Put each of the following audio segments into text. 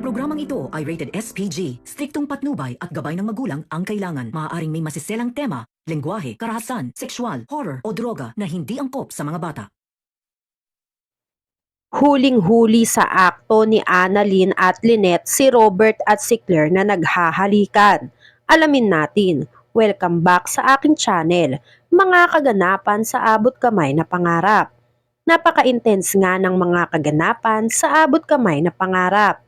programang ito ay rated SPG. Striktong patnubay at gabay ng magulang ang kailangan. Maaaring may masiselang tema, lengguwahe, karahasan, sexual, horror o droga na hindi angkop sa mga bata. Huling-huli sa akto ni Annalyn at Lynette si Robert at si Claire na naghahalikan. Alamin natin. Welcome back sa aking channel, mga kaganapan sa abot kamay na pangarap. Napaka-intense nga ng mga kaganapan sa abot kamay na pangarap.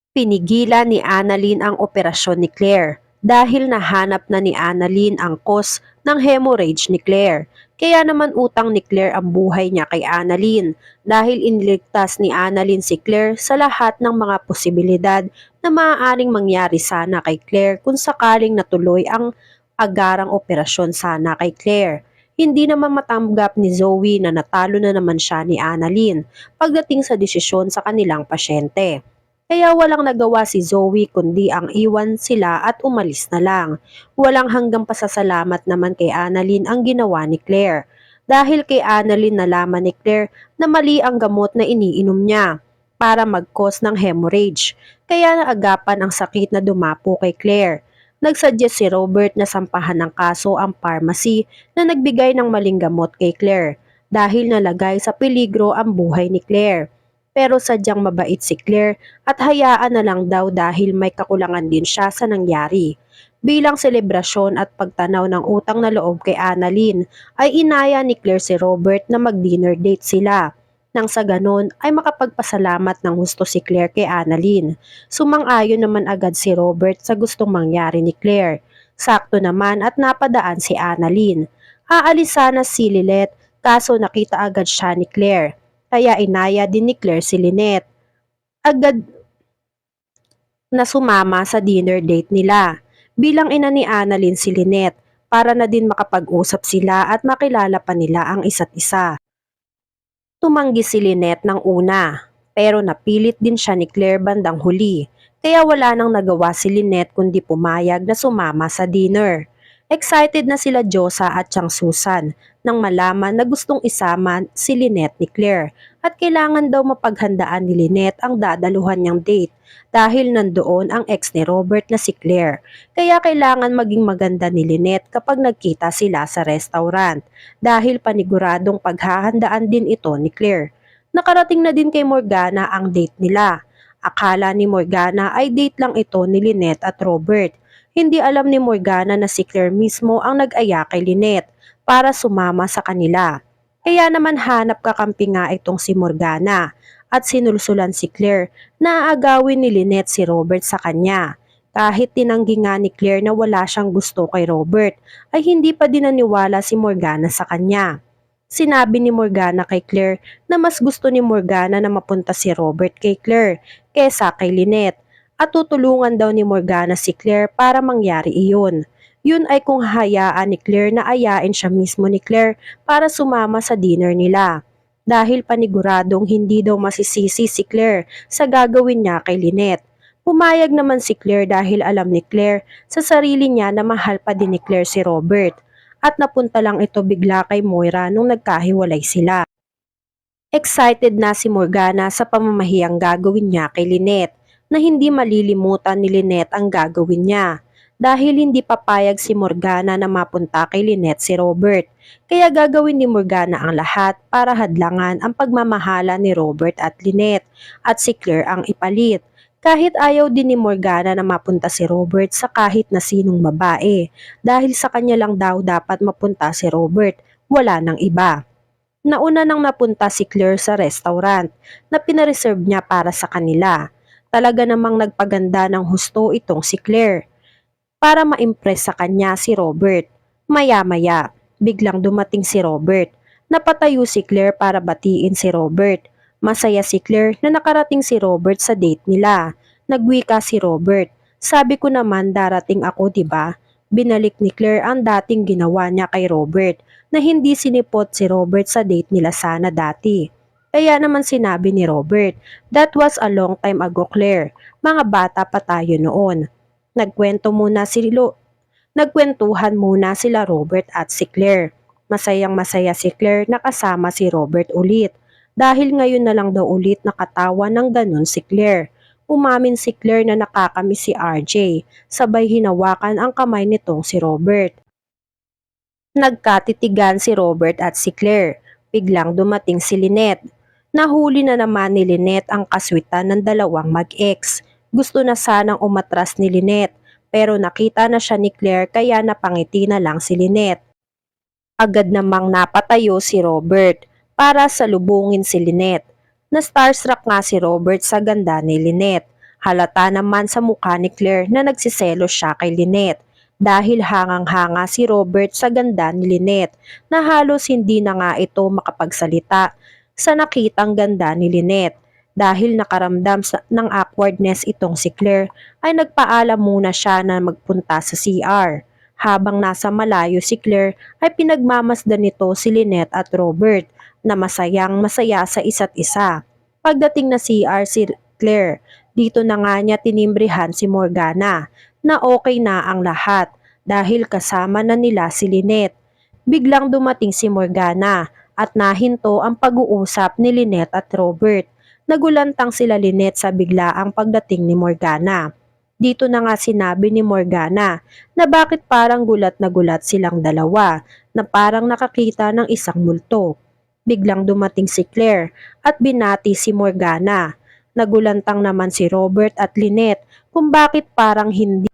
Pinigilan ni Annalyn ang operasyon ni Claire dahil nahanap na ni Annalyn ang cause ng hemorrhage ni Claire. Kaya naman utang ni Claire ang buhay niya kay Annalyn dahil iniligtas ni Annalyn si Claire sa lahat ng mga posibilidad na maaaring mangyari sana kay Claire kung sakaling natuloy ang agarang operasyon sana kay Claire. Hindi naman matanggap ni Zoe na natalo na naman siya ni Annalyn pagdating sa desisyon sa kanilang pasyente. Kaya walang nagawa si Zoe kundi ang iwan sila at umalis na lang. Walang hanggang pasasalamat naman kay Annalyn ang ginawa ni Claire. Dahil kay Annalyn nalaman ni Claire na mali ang gamot na iniinom niya para mag-cause ng hemorrhage. Kaya naagapan ang sakit na dumapo kay Claire. Nagsuggest si Robert na sampahan ng kaso ang pharmacy na nagbigay ng maling gamot kay Claire dahil nalagay sa peligro ang buhay ni Claire. Pero sadyang mabait si Claire at hayaan na lang daw dahil may kakulangan din siya sa nangyari. Bilang selebrasyon at pagtanaw ng utang na loob kay Annalyn ay inaya ni Claire si Robert na mag-dinner date sila. Nang sa ganon ay makapagpasalamat ng husto si Claire kay Annalyn. Sumang-ayon naman agad si Robert sa gustong mangyari ni Claire. Sakto naman at napadaan si Annalyn. Aalis sana si Lynette kaso nakita agad siya ni Claire. Kaya inaya din ni Claire si Lynette. Agad na sumama sa dinner date nila. Bilang ina ni Annalyn si Lynette para na din makapag-usap sila at makilala pa nila ang isa't isa. Tumanggi si Lynette ng una, pero napilit din siya ni Claire bandang huli. Kaya wala nang nagawa si Lynette kundi pumayag na sumama sa dinner. Excited na sila Josa at Chang Susan nang malaman na gustong isama si Lynette ni Claire at kailangan daw mapaghandaan ni Lynette ang dadaluhan niyang date dahil nandoon ang ex ni Robert na si Claire. Kaya kailangan maging maganda ni Lynette kapag nagkita sila sa restaurant dahil paniguradong paghahandaan din ito ni Claire. Nakarating na din kay Morgana ang date nila. Akala ni Morgana ay date lang ito ni Lynette at Robert. Hindi alam ni Morgana na si Claire mismo ang nag-aya kay Lynette para sumama sa kanila. Kaya naman hanap kakampi nga itong si Morgana at sinulsulan si Claire na aagawin ni Lynette si Robert sa kanya. Kahit tinanggi nga ni Claire na wala siyang gusto kay Robert, ay hindi pa din naniwala si Morgana sa kanya. Sinabi ni Morgana kay Claire na mas gusto ni Morgana na mapunta si Robert kay Claire kesa kay Lynette at tutulungan daw ni Morgana si Claire para mangyari iyon. Yun ay kung hayaan ni Claire na ayain siya mismo ni Claire para sumama sa dinner nila. Dahil paniguradong hindi daw masisisi si Claire sa gagawin niya kay Lynette. Pumayag naman si Claire dahil alam ni Claire sa sarili niya na mahal pa din ni Claire si Robert. At napunta lang ito bigla kay Moira nung nagkahiwalay sila. Excited na si Morgana sa pamamahiyang gagawin niya kay Lynette na hindi malilimutan ni Lynette ang gagawin niya dahil hindi papayag si Morgana na mapunta kay Lynette si Robert. Kaya gagawin ni Morgana ang lahat para hadlangan ang pagmamahala ni Robert at Lynette at si Claire ang ipalit. Kahit ayaw din ni Morgana na mapunta si Robert sa kahit na sinong babae dahil sa kanya lang daw dapat mapunta si Robert, wala nang iba. Nauna nang napunta si Claire sa restaurant na pinareserve niya para sa kanila. Talaga namang nagpaganda ng husto itong si Claire para ma-impress sa kanya si Robert. Maya-maya, biglang dumating si Robert. Napatayo si Claire para batiin si Robert. Masaya si Claire na nakarating si Robert sa date nila. Nagwika si Robert. Sabi ko naman darating ako, 'di ba? Binalik ni Claire ang dating ginawa niya kay Robert na hindi sinipot si Robert sa date nila sana dati. Kaya naman sinabi ni Robert, "That was a long time ago, Claire. Mga bata pa tayo noon." Nagkwentuhan muna sila Robert at si Claire. Masayang masaya si Claire na kasama si Robert ulit. Dahil ngayon na lang daw ulit nakatawa ng ganun si Claire. umamin si Claire na nakakamiss si RJ, sabay hinawakan ang kamay nitong si Robert. Nagkatitigan si Robert at si Claire. Biglang dumating si Lynette. Nahuli na naman ni Lynette ang kaswitan ng dalawang mag-ex. Gusto na sanang umatras ni Lynette, pero nakita na siya ni Claire kaya napangiti na lang si Lynette. Agad namang napatayo si Robert para salubungin si Lynette. Na-starstruck nga si Robert sa ganda ni Lynette. Halata naman sa mukha ni Claire na nagsiselos siya kay Lynette dahil hangang-hanga si Robert sa ganda ni Lynette na halos hindi na nga ito makapagsalita sa nakitang ganda ni Lynette. Dahil nakaramdam ng awkwardness itong si Claire ay nagpaalam muna siya na magpunta sa CR. Habang nasa malayo si Claire ay pinagmamasdan nito si Lynette at Robert na masayang masaya sa isa't isa. Pagdating na CR si Claire, dito na nga niya tinimbrihan si Morgana na okay na ang lahat dahil kasama na nila si Lynette. Biglang dumating si Morgana at nahinto ang pag-uusap ni Lynette at Robert. Nagulantang sila Lynette sa biglaang pagdating ni Morgana. Dito na nga sinabi ni Morgana na bakit parang gulat na gulat silang dalawa na parang nakakita ng isang multo. Biglang dumating si Claire at binati si Morgana. Nagulantang naman si Robert at Lynette kung bakit parang hindi.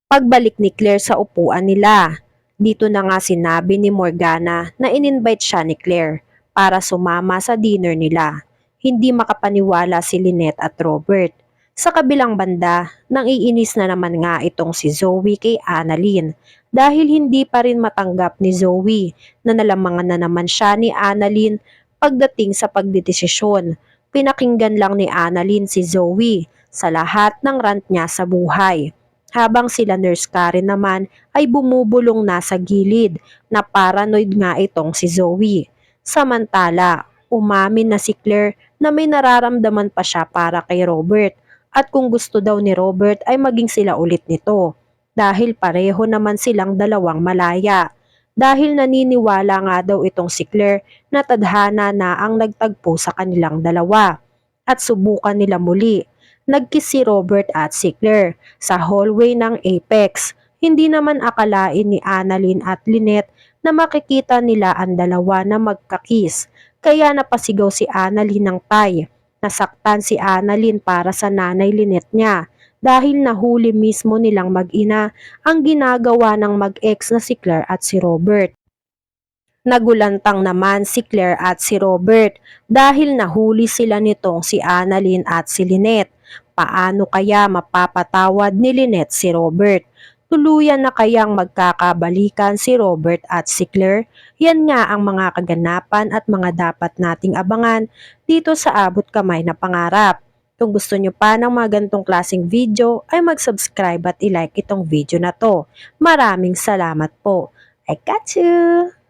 Pagbalik ni Claire sa upuan nila, dito na nga sinabi ni Morgana na in-invite siya ni Claire para sumama sa dinner nila. Hindi makapaniwala si Lynette at Robert. Sa kabilang banda, nang iinis na naman nga itong si Zoe kay Annalyn dahil hindi pa rin matanggap ni Zoe na nalamangan na naman siya ni Annalyn pagdating sa pagdedesisyon. Pinakinggan lang ni Annalyn si Zoe sa lahat ng rant niya sa buhay. Habang sila Nurse Karen naman ay bumubulong na sa gilid na paranoid nga itong si Zoe. Samantala, umamin na si Claire na may nararamdaman pa siya para kay Robert at kung gusto daw ni Robert ay maging sila ulit nito dahil pareho naman silang dalawang malaya. Dahil naniniwala nga daw itong si Claire na tadhana na ang nagtagpo sa kanilang dalawa at subukan nila muli. Nagkiss si Robert at si Claire sa hallway ng Apex. Hindi naman akalain ni Annalyn at Lynette na makikita nila ang dalawa na magkakiss. Kaya napasigaw si Annalyn ng tay. Nasaktan si Annalyn para sa nanay Lynette niya dahil nahuli mismo nilang mag-ina ang ginagawa ng mag-ex na si Claire at si Robert. Nagulantang naman si Claire at si Robert dahil nahuli sila nitong si Annalyn at si Lynette. Paano kaya mapapatawad ni Lynette si Robert? Tuluyan na kayang magkakabalikan si Robert at si Claire? Yan nga ang mga kaganapan at mga dapat nating abangan dito sa Abot Kamay na Pangarap. Kung gusto nyo pa ng mga ganitong klaseng video ay mag-subscribe at i-like itong video na to. Maraming salamat po. I got you!